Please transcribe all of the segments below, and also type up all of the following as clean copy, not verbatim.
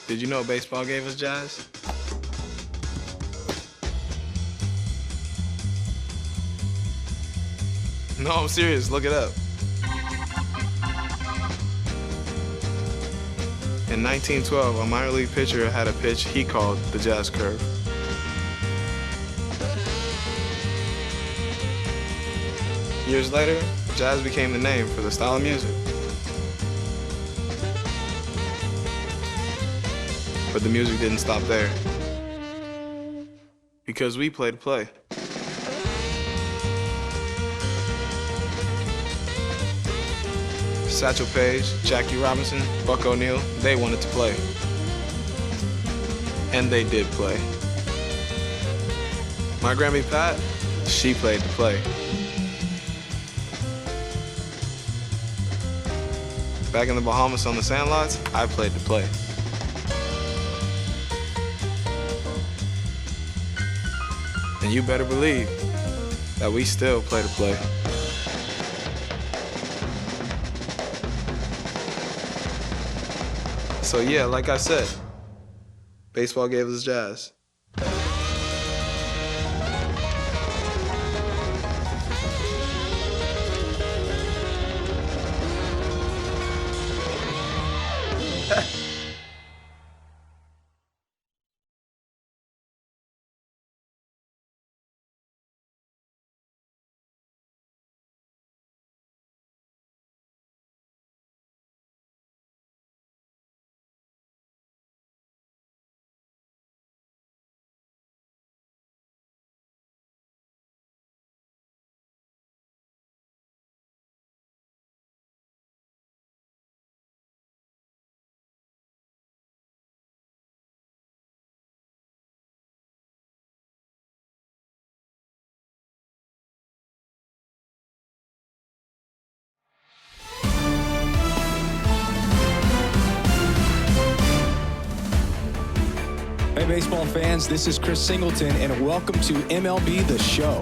Did you know baseball gave us jazz? No, I'm serious. Look it up. In 1912, a minor league pitcher had a pitch he called the jazz curve. Years later, jazz became the name for the style of music. But the music didn't stop there. Because we play to play. Satchel Paige, Jackie Robinson, Buck O'Neil, they wanted to play. And they did play. My Grammy Pat, she played to play. Back in the Bahamas on the sandlots, I played to play. And you better believe that we still play to play. So yeah, like I said, baseball gave us jazz. Hey, baseball fans, this is Chris Singleton, and welcome to MLB The Show.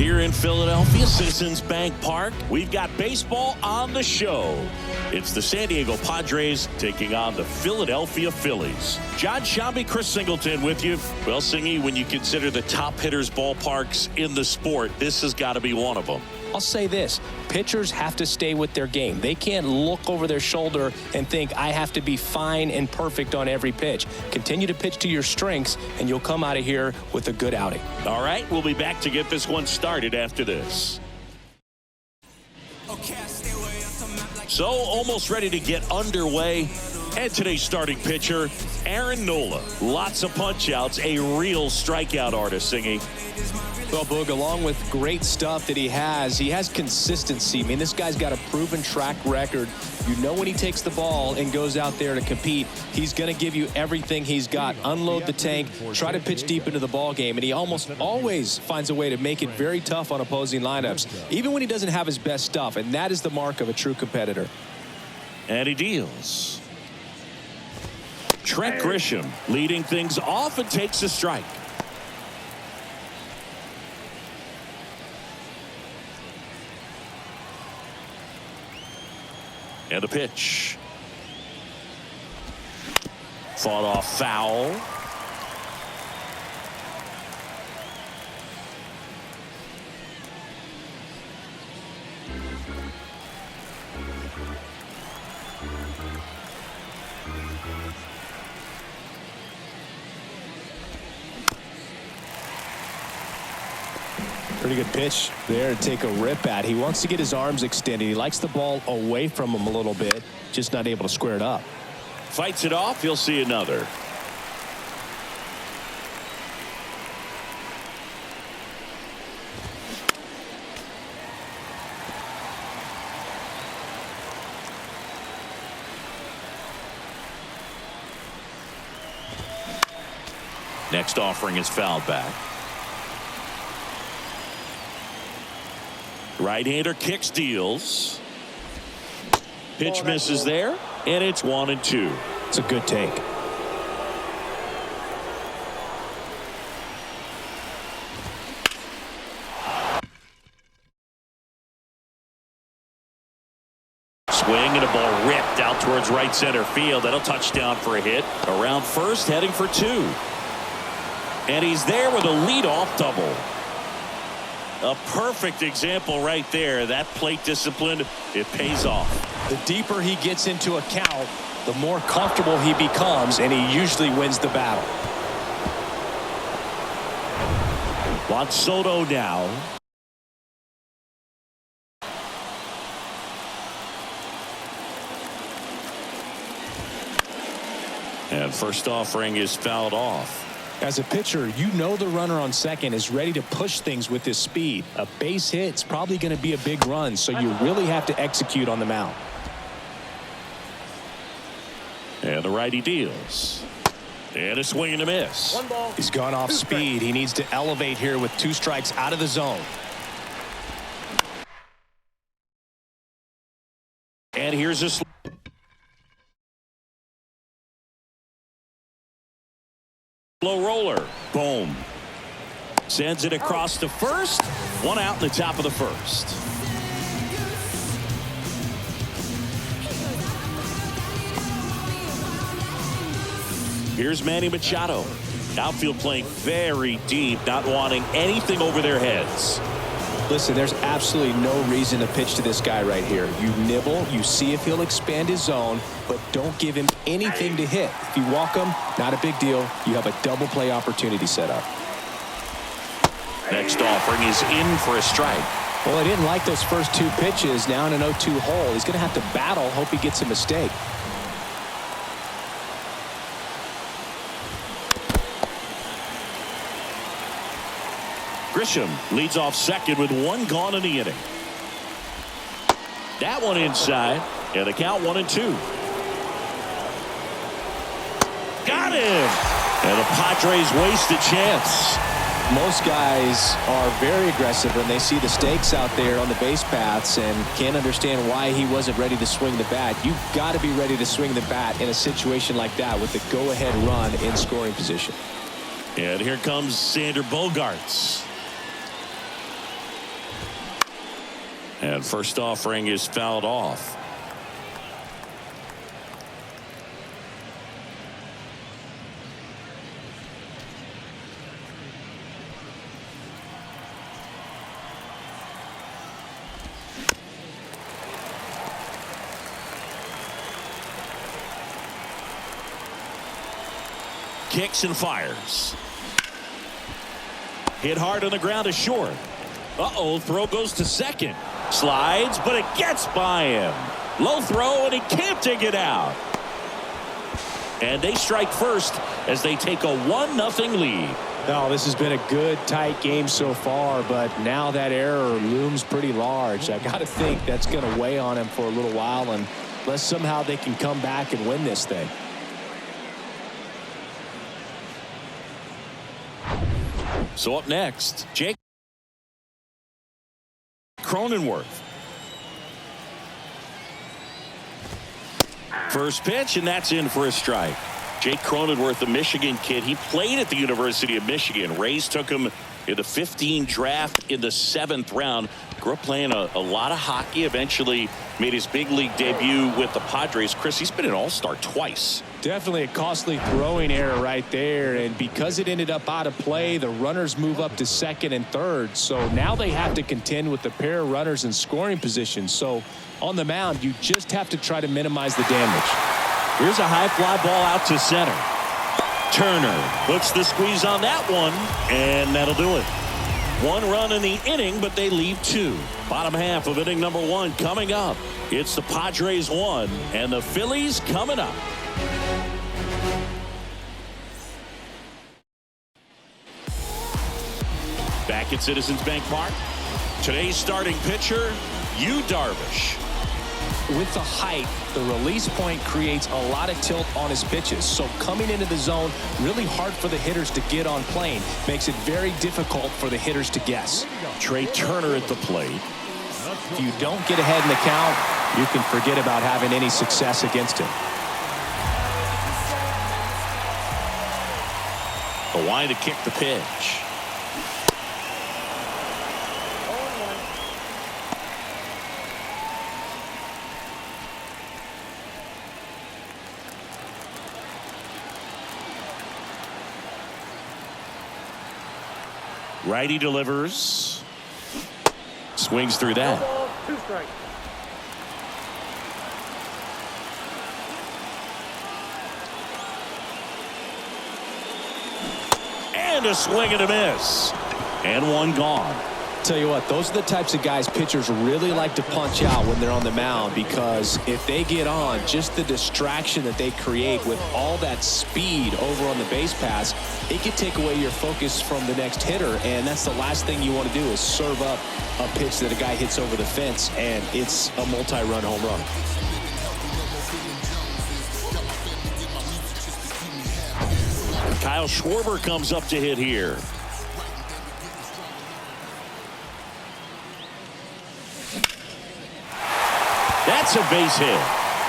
Here in Philadelphia, Citizens Bank Park, we've got baseball on the show. It's the San Diego Padres taking on the Philadelphia Phillies. John Shambi, Chris Singleton with you. Well, Singy, when you consider the top hitters' ballparks in the sport, this has got to be one of them. I'll say this, pitchers have to stay with their game. They can't look over their shoulder and think, I have to be fine and perfect on every pitch. Continue to pitch to your strengths, and you'll come out of here with a good outing. All right, we'll be back to get this one started after this. So, almost ready to get underway. And today's starting pitcher, Aaron Nola. Lots of punch-outs, a real strikeout artist, Singy. Well, Boog, along with great stuff that he has consistency. I mean, this guy's got a proven track record. You know when he takes the ball and goes out there to compete, he's going to give you everything he's got. Unload the tank, try to pitch deep into the ball game, and he almost always finds a way to make it very tough on opposing lineups, even when he doesn't have his best stuff, and that is the mark of a true competitor. And he deals. Trent Grisham leading things off and takes a strike. And a pitch. Fought off foul. Pretty good pitch there to take a rip at. He wants to get his arms extended. He likes the ball away from him a little bit, just not able to square it up. Fights it off. He'll see another. Next offering is fouled back. Right-hander kicks, deals. Pitch misses there, and it's 1-2. It's a good take. Swing and a ball ripped out towards right center field. That'll touchdown for a hit. Around first, heading for two. And he's there with a leadoff double. A perfect example right there. That plate discipline, it pays off. The deeper he gets into a count, the more comfortable he becomes, and he usually wins the battle. Juan Soto now. And first offering is fouled off. As a pitcher, you know the runner on second is ready to push things with his speed. A base hit's probably going to be a big run, so you really have to execute on the mound. And the righty deals. And a swing and a miss. He's gone off speed. He needs to elevate here with 2 strikes out of the zone. And here's a slow roller. Boom. Sends it across to first. 1 out in the top of the first. Here's Manny Machado. Outfield playing very deep, not wanting anything over their heads. Listen, there's absolutely no reason to pitch to this guy right here. You nibble, you see if he'll expand his zone, but don't give him anything to hit. If you walk him, not a big deal. You have a double play opportunity set up. Next offering is in for a strike. Well, I didn't like those first 2 pitches. Now in an 0-2 hole, he's going to have to battle, hope he gets a mistake. Grisham leads off second with 1 gone in the inning. That one inside, and the count 1-2. Got him! And the Padres waste a chance. Most guys are very aggressive when they see the stakes out there on the base paths and can't understand why he wasn't ready to swing the bat. You've got to be ready to swing the bat in a situation like that with the go-ahead run in scoring position. And here comes Sander Bogaerts. And first offering is fouled off. Kicks and fires. Hit hard on the ground to short. Throw goes to second. Slides, but it gets by him. Low throw, and he can't dig it out. And they strike first as they take a 1-0 lead. No, this has been a good, tight game so far, but now that error looms pretty large. I got to think that's going to weigh on him for a little while, unless somehow they can come back and win this thing. So up next, Jake Cronenworth. First pitch, and that's in for a strike. Jake Cronenworth, the Michigan kid, he played at the University of Michigan. Rays took him in the 15 draft in the 7th round. Grew up playing a lot of hockey. Eventually made his big league debut with the Padres. Chris, he's been an all-star twice. Definitely a costly throwing error right there, and because it ended up out of play, the runners move up to second and third. So now they have to contend with the pair of runners in scoring position. So on the mound, you just have to try to minimize the damage. Here's a high fly ball out to center. Turner puts the squeeze on that one, and that'll do it. 1 run in the inning, but they leave 2. Bottom half of inning number 1 coming up. It's the Padres 1 and the Phillies coming up. Back at Citizens Bank Park, today's starting pitcher, Yu Darvish. With the height, the release point creates a lot of tilt on his pitches. So coming into the zone, really hard for the hitters to get on plane. Makes it very difficult for the hitters to guess. Trey Turner at the plate. If you don't get ahead in the count, you can forget about having any success against him. The line to kick the pitch. Righty delivers. Swings through that. 2 strikes. And a swing and a miss. And 1 gone. Tell you what, those are the types of guys pitchers really like to punch out when they're on the mound, because if they get on, just the distraction that they create with all that speed over on the base pass, it can take away your focus from the next hitter, and that's the last thing you want to do is serve up a pitch that a guy hits over the fence, and it's a multi-run home run. Kyle Schwarber comes up to hit here. That's a base hit.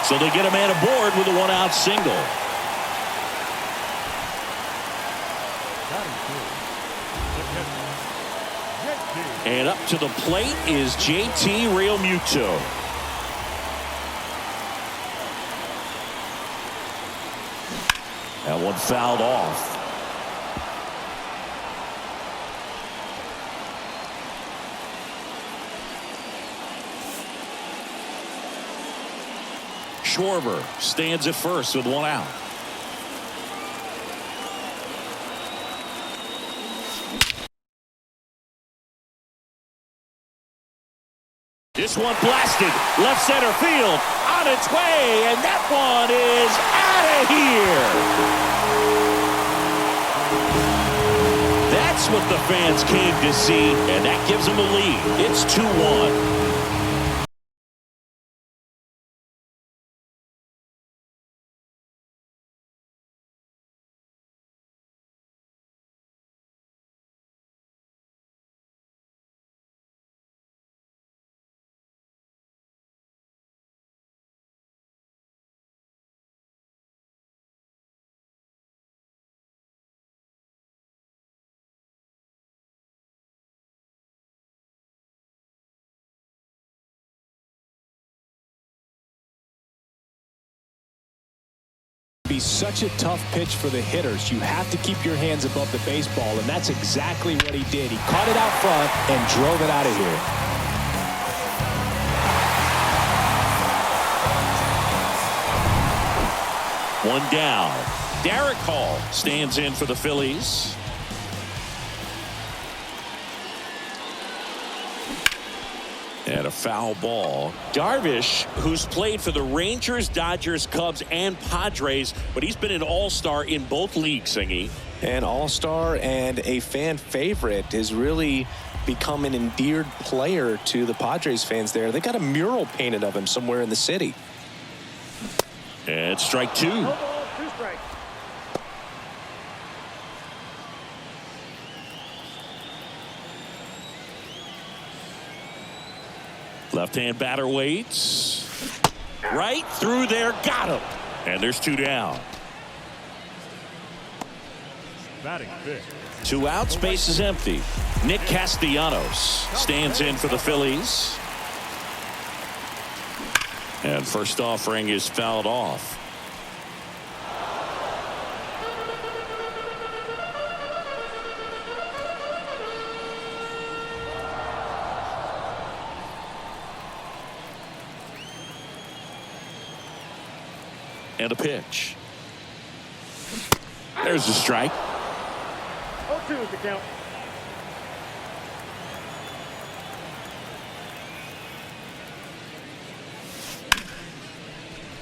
So they get a man aboard with a 1-out single. And up to the plate is JT Realmuto. That one fouled off. Schwarber stands at first with 1 out. This one blasted left center field on its way, and that one is out of here. That's what the fans came to see, and that gives them a lead. It's 2-1. be such a tough pitch for the hitters. You have to keep your hands above the baseball, and that's exactly what he did. He caught it out front and drove it out of here. One down. Derek Hall stands in for the Phillies. And a foul ball. Darvish, who's played for the Rangers, Dodgers, Cubs, and Padres, but he's been an all-star in both leagues, Singy. An all-star and a fan favorite, has really become an endeared player to the Padres fans there. They got a mural painted of him somewhere in the city. And strike two. No ball, 2 strikes. Left-hand batter waits. Right through there, got him. And there's 2 down. Batting fifth. 2 outs, base is empty. Nick Castellanos stands in for the Phillies. And first offering is fouled off. And a pitch. There's a strike. 0-2 is the count.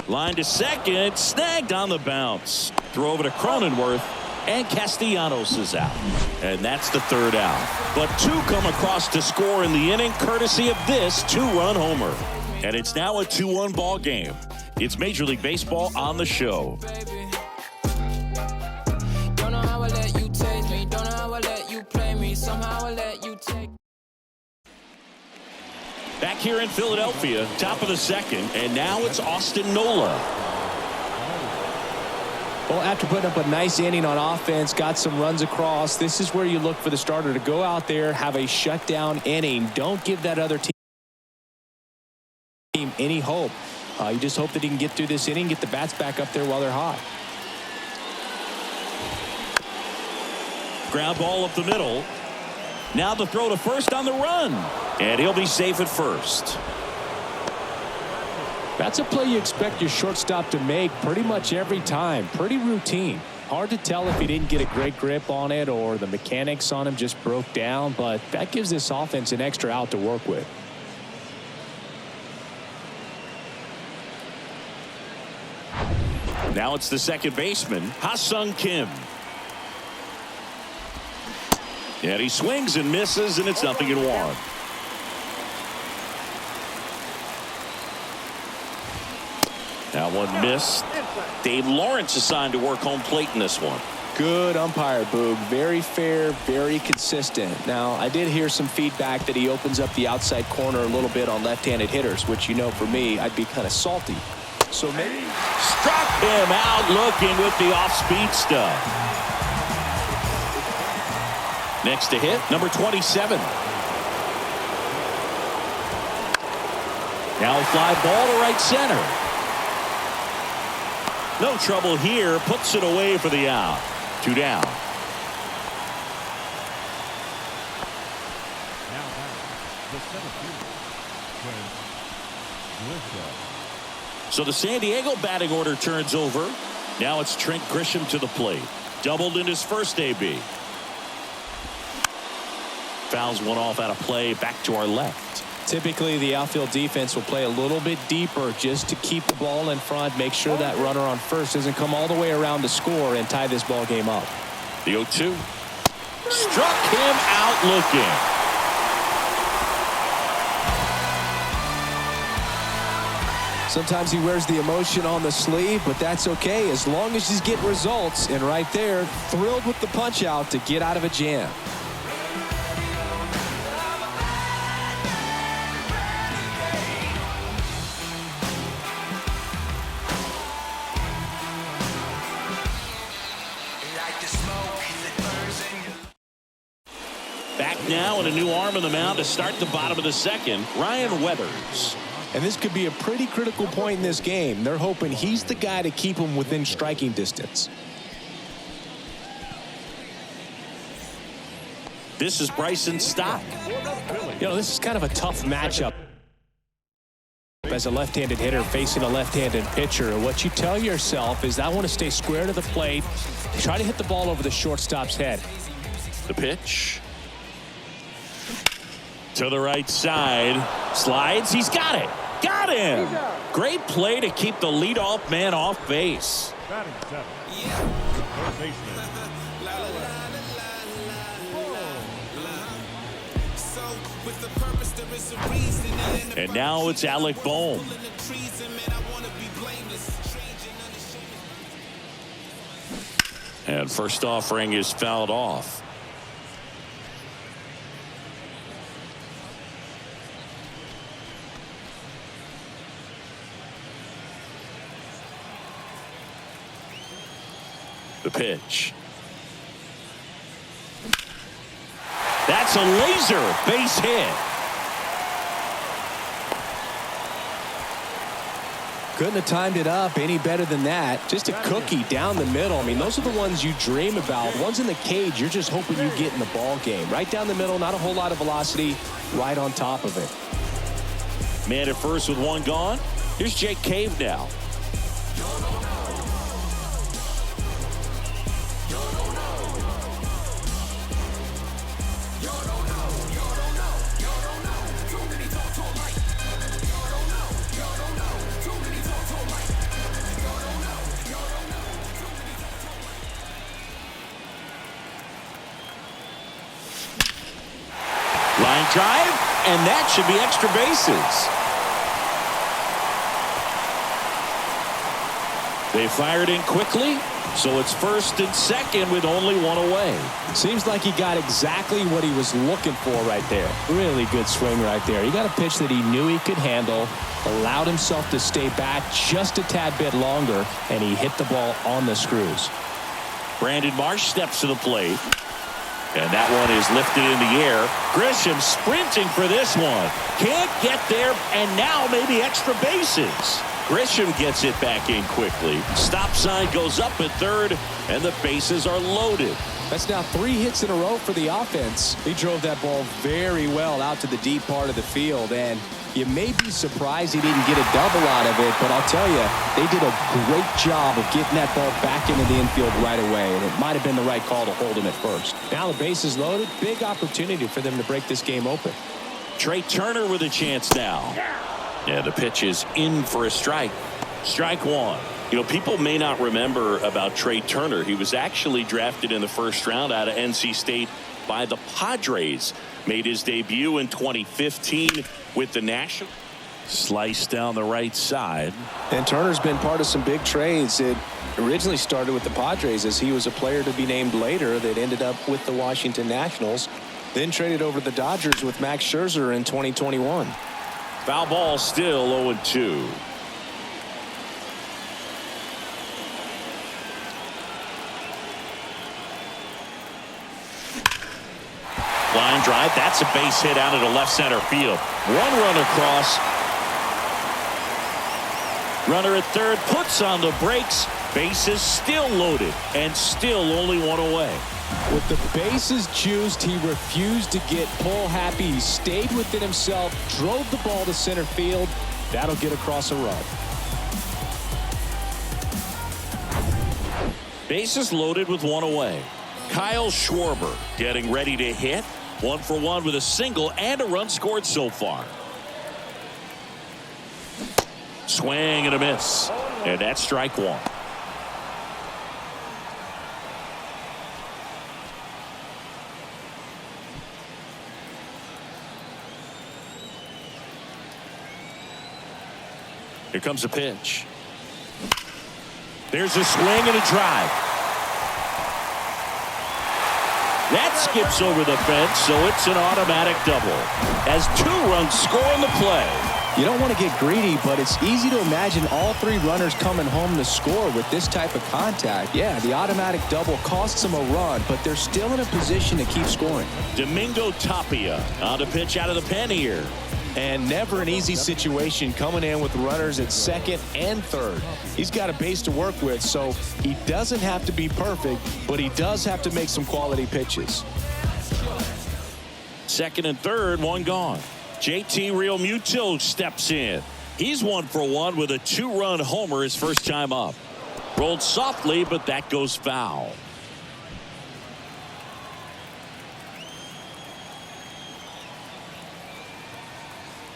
Line to second, snagged on the bounce. Throw over to Cronenworth, and Castellanos is out. And that's the 3rd out. But 2 come across to score in the inning, courtesy of this 2-run homer. And it's now a 2-1 ball game. It's Major League Baseball on the show. Don't know how I let you taste me. Don't know how I let you play me. Somehow I let you take. Back here in Philadelphia, top of the 2nd, and now it's Austin Nola. Well, after putting up a nice inning on offense, got some runs across, this is where you look for the starter to go out there, have a shutdown inning. Don't give that other team any hope. You just hope that he can get through this inning, get the bats back up there while they're hot. Ground ball up the middle. Now the throw to first on the run. And he'll be safe at first. That's a play you expect your shortstop to make pretty much every time. Pretty routine. Hard to tell if he didn't get a great grip on it or the mechanics on him just broke down, but that gives this offense an extra out to work with. Now it's the second baseman, Ha-Sung Kim. And he swings and misses, and it's 0-1. Now one missed. Dave Lawrence assigned to work home plate in this one. Good umpire, Boog. Very fair, very consistent. Now, I did hear some feedback that he opens up the outside corner a little bit on left-handed hitters, which, you know, for me, I'd be kind of salty. So maybe struck him out looking with the off-speed stuff. Next to hit, number 27. Now a fly ball to right center. No trouble here. Puts it away for the out. 2 down. So the San Diego batting order turns over. Now it's Trent Grisham to the plate. Doubled in his first AB. Fouls one off out of play. Back to our left. Typically, the outfield defense will play a little bit deeper just to keep the ball in front, make sure that runner on first doesn't come all the way around to score and tie this ball game up. The 0-2. Struck him out looking. Sometimes he wears the emotion on the sleeve, but that's okay as long as he's getting results. And right there, thrilled with the punch out to get out of a jam. Back now and a new arm in the mound to start the bottom of the second. Ryan Weathers. And this could be a pretty critical point in this game. They're hoping he's the guy to keep them within striking distance. This is Bryson Stock. You know, this is kind of a tough matchup as a left-handed hitter facing a left-handed pitcher. And what you tell yourself is, I want to stay square to the plate, try to hit the ball over the shortstop's head. The pitch. To the right side. Slides. He's got it. Got him. Great play to keep the leadoff man off base. Batting seven. Third baseman. And now it's Alec Bohm. And first offering is fouled off. The pitch. That's a laser base hit. Couldn't have timed it up any better than that. Just a cookie down the middle. I mean, those are the ones you dream about. Ones in the cage, you're just hoping you get in the ball game. Right down the middle, not a whole lot of velocity, right on top of it. Man at first with one gone. Here's Jake Cave now. Line drive, and that should be extra bases. They fired in quickly, so it's first and second with only one away. Seems like he got exactly what he was looking for right there. Really good swing right there. He got a pitch that he knew he could handle, allowed himself to stay back just a tad bit longer, and he hit the ball on the screws. Brandon Marsh steps to the plate. And that one is lifted in the air. Grisham sprinting for this one. Can't get there, and now maybe extra bases. Grisham gets it back in quickly. Stop sign goes up at third, and the bases are loaded. That's now 3 hits in a row for the offense. He drove that ball very well out to the deep part of the field, and you may be surprised he didn't get a double out of it, but I'll tell you, they did a great job of getting that ball back into the infield right away, and it might have been the right call to hold him at first. Now the base is loaded. Big opportunity for them to break this game open. Trey Turner with a chance now. Yeah, the pitch is in for a strike. Strike one. You know, people may not remember about Trey Turner. He was actually drafted in the first round out of NC State by the Padres. Made his debut in 2015 with the National. Slice down the right side. And Turner's been part of some big trades. It originally started with the Padres as he was a player to be named later that ended up with the Washington Nationals. Then traded over to the Dodgers with Max Scherzer in 2021. Foul ball, still 0-2. Line drive. That's a base hit out into left center field. One run across. Runner at third puts on the brakes. Bases still loaded and still only one away. With the bases juiced, he refused to get pull happy. He stayed within himself, drove the ball to center field. That'll get across a run. Bases loaded with one away. Kyle Schwarber getting ready to hit. 1 for 1 with a single and a run scored so far. Swing and a miss. And that's strike one. Here comes a pitch. There's a swing and a drive. That skips over the fence, so it's an automatic double. As 2 runs score on the play. You don't want to get greedy, but it's easy to imagine all 3 runners coming home to score with this type of contact. Yeah, the automatic double costs them a run, but they're still in a position to keep scoring. Domingo Tapia on the pitch out of the pen here. And never an easy situation coming in with runners at second and third. He's got a base to work with, so he doesn't have to be perfect, but he does have to make some quality pitches. Second and third, one gone. JT Realmuto steps in. He's 1 for 1 with a 2-run homer his first time up. Rolled softly, but that goes foul.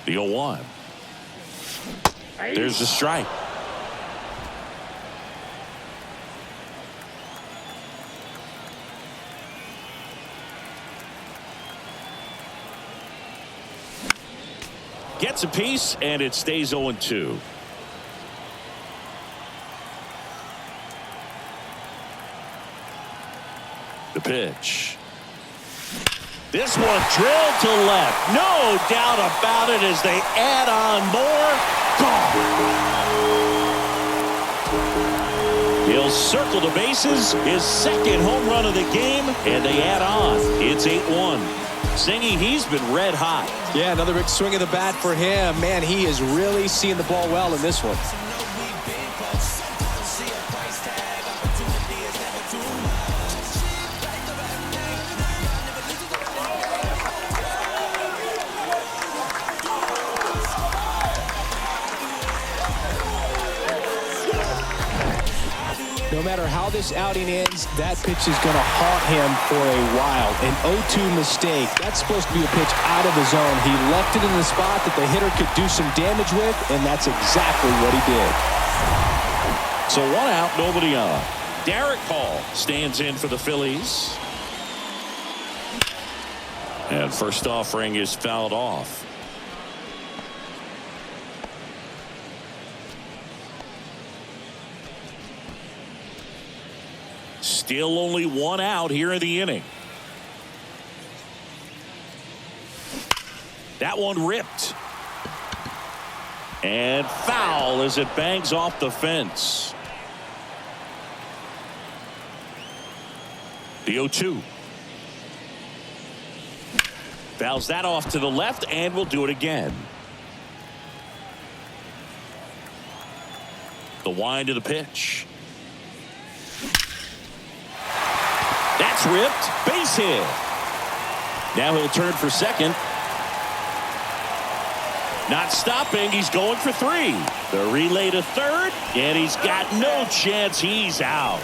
The 0-1. There's the strike. Gets a piece, and it stays 0-2. The pitch. This one drilled to left. No doubt about it as they add on more. Gone. He'll circle the bases. His second home run of the game, and they add on. It's 8-1. Singy, he's been red hot. Yeah, another big swing of the bat for him. Man, he is really seeing the ball well in this one. No matter how this outing ends, that pitch is going to haunt him for a while. An 0-2 mistake. That's supposed to be a pitch out of the zone. He left it in the spot that the hitter could do some damage with, and that's exactly what he did. So 1 out, nobody on. Derek Hall stands in for the Phillies. And first offering is fouled off. Still only 1 out here in the inning. That one ripped. And foul as it bangs off the fence. The 0-2. Fouls that off to the left, and will do it again. The wind to the pitch. That's ripped. Base hit. Now he'll turn for second. Not stopping. He's going for 3. The relay to third, and he's got no chance. He's out.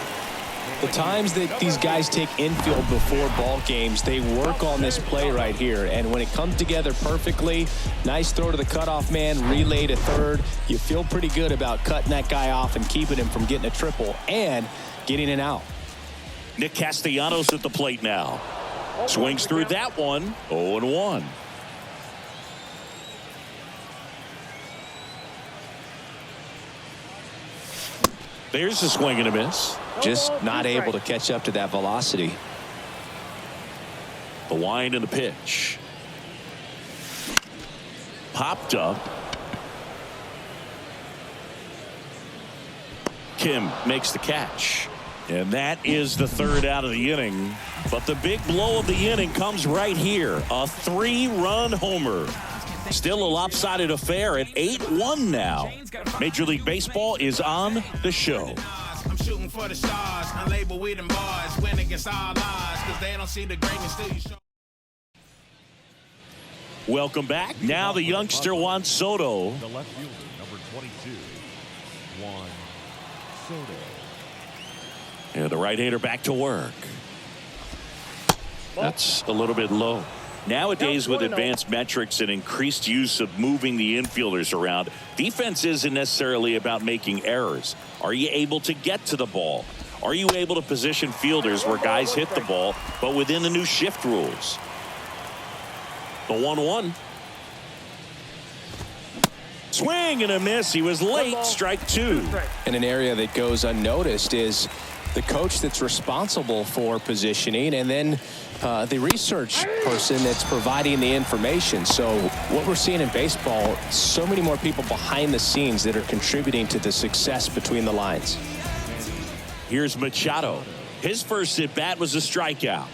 The times that these guys take infield before ball games, they work on this play right here. And when it comes together perfectly, nice throw to the cutoff man, relay to third, you feel pretty good about cutting that guy off and keeping him from getting a triple and getting an out. Nick Castellanos at the plate now. Swings through that one. 0-1. There's a swing and a miss. Just not able to catch up to that velocity. The wind and the pitch. Popped up. Kim makes the catch. And that is the 3rd out of the inning. But the big blow of the inning comes right here. A 3-run homer. Still a lopsided affair at 8-1 now. Major League Baseball is on the show. I'm shooting for the stars. Unlabeled with them bars. Win against all odds. Because they don't see the greatness till you show. Welcome back. Now the youngster Juan Soto. The left fielder, number 22, Juan Soto. And the right-hander back to work. That's a little bit low. Nowadays, with advanced metrics and increased use of moving the infielders around, defense isn't necessarily about making errors. Are you able to get to the ball? Are you able to position fielders where guys hit the ball, but within the new shift rules? The 1-1. Swing and a miss. He was late. Strike 2. And an area that goes unnoticed is the coach that's responsible for positioning, and then the research person that's providing the information. So what we're seeing in baseball, so many more people behind the scenes that are contributing to the success between the lines. Here's Machado. His first at bat was a strikeout.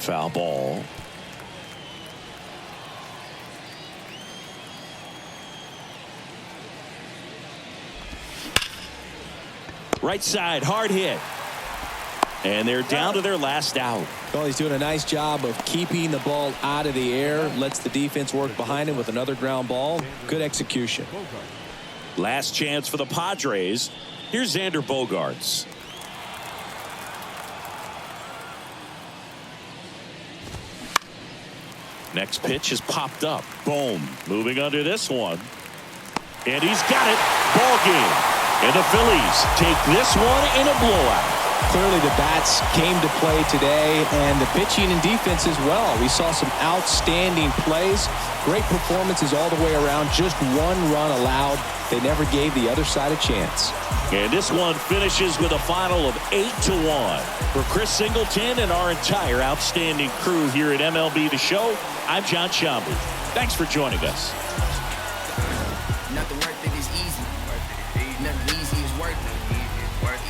Foul ball. Right side, hard hit. And they're down to their last out. Well, he's doing a nice job of keeping the ball out of the air. Lets the defense work behind him with another ground ball. Good execution. Last chance for the Padres. Here's Xander Bogaerts. Next pitch is popped up. Boom. Moving under this one. And he's got it. Ball game. And the Phillies take this one in a blowout. Clearly the bats came to play today, and the pitching and defense as well. We saw some outstanding plays. Great performances all the way around. Just one run allowed. They never gave the other side a chance. And this one finishes with a final of 8-1. For Chris Singleton and our entire outstanding crew here at MLB The Show, I'm John Shambi. Thanks for joining us. Nothing worth it is easy. Nothing easy is worth it.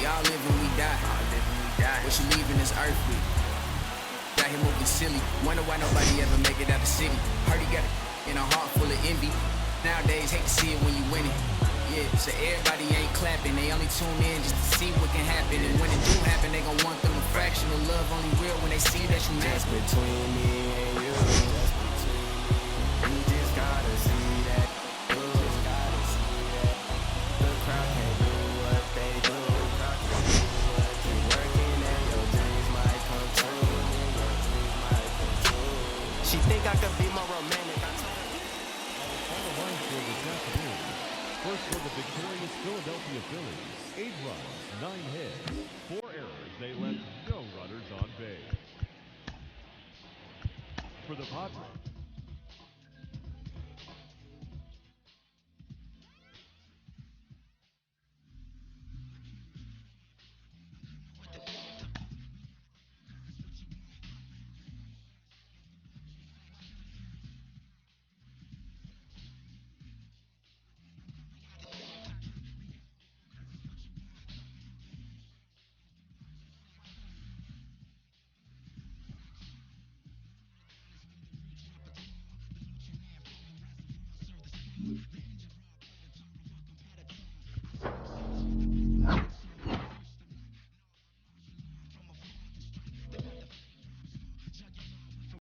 Y'all live and we die. What you leaving this earth with? Got him moving silly. Wonder why nobody ever make it out the city. Heard he got it in a heart full of envy. Nowadays, hate to see it when you win it. Yeah, so everybody ain't clapping. They only tune in just to see what can happen. And when it do happen, they gon' want them a fraction of love. Only real when they see that you mad. Between me and you. You just gotta see that. You just gotta see that. The crowd can't do what they do. Keep working and your dreams might come true. She think I could be more romantic. Final line score this afternoon. First for the victorious Philadelphia Phillies. 8 runs, 9 hits, 4 errors. They left no runners on base. For the Padres.